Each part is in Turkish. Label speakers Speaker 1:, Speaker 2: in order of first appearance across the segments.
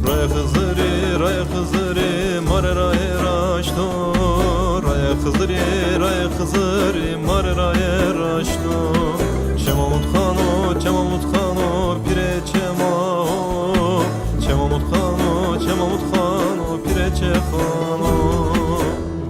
Speaker 1: Raya Hızırı marera raşto. Raya Hızırı marera raşto. Çemamut Khano pire çemao. Çemamut Khano pire çefano.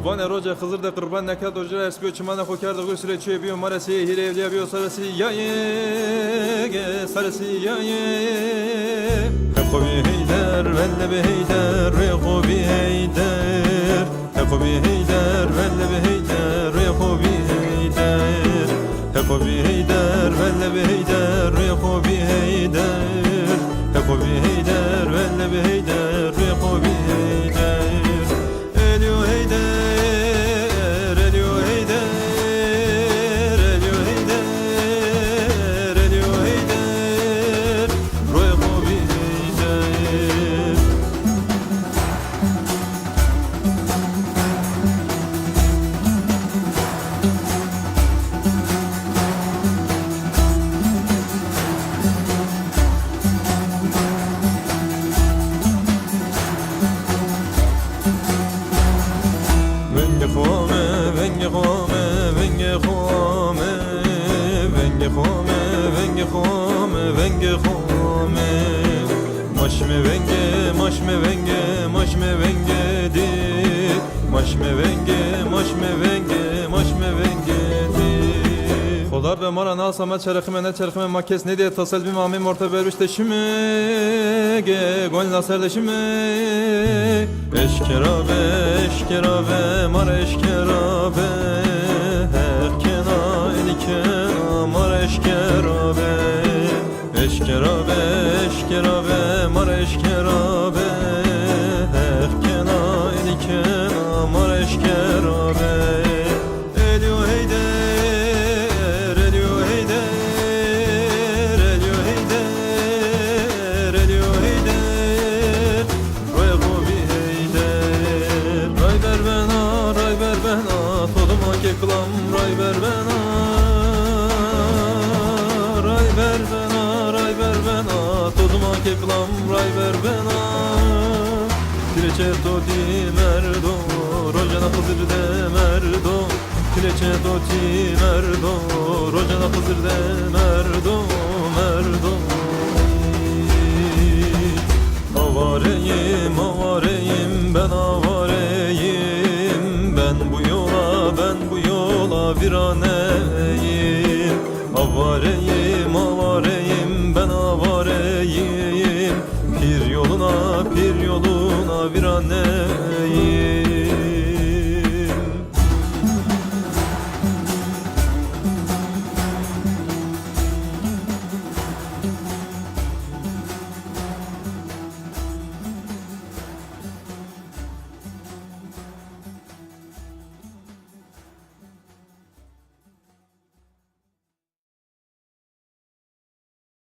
Speaker 1: Vane roca Hızır da kurban nekat ocara eski çimana kokar da gösüre çebiyor marası hile evliya sarısı yaye sarısı yaye. Hekobi heyder velle be heyder rekobi heyder. Hekobi heyder velle be heyder rekobi heyder. Hekobi heyder velle be heyder rekobi heyder. Hekobi heyder velle be heyder rekobi heyder. Elio heyder, elio heyder, elio heyder, elio heyder, rekobi heyder. Venge khome maşme venge di maşme venge di Xodar be mara nasama çerxime ne çerxime makes ne diye tasel bir mamim orta vermiş deşime ge gol nasar deşime eşkerabe mara eşkerabe herkena elikena mara eşkerabe Eşkerabe mara eşkerabe herkena elikena mara eşkerabe. Elio heyder, elio heyder, elio heyder, elio heyder, rekobi heyder. Ray ver bena, toduma keklam ray ver bena. Toduma keklam ray ver bena. Kireçe toti merdo rojana Hızır de merdo. Kireçe toti merdo rojana Hızır de merdo. Avareyim ben avareyim. Ben bu yola viraneyim. Avareyim ben avareyim. Pir yoluna viraneyim.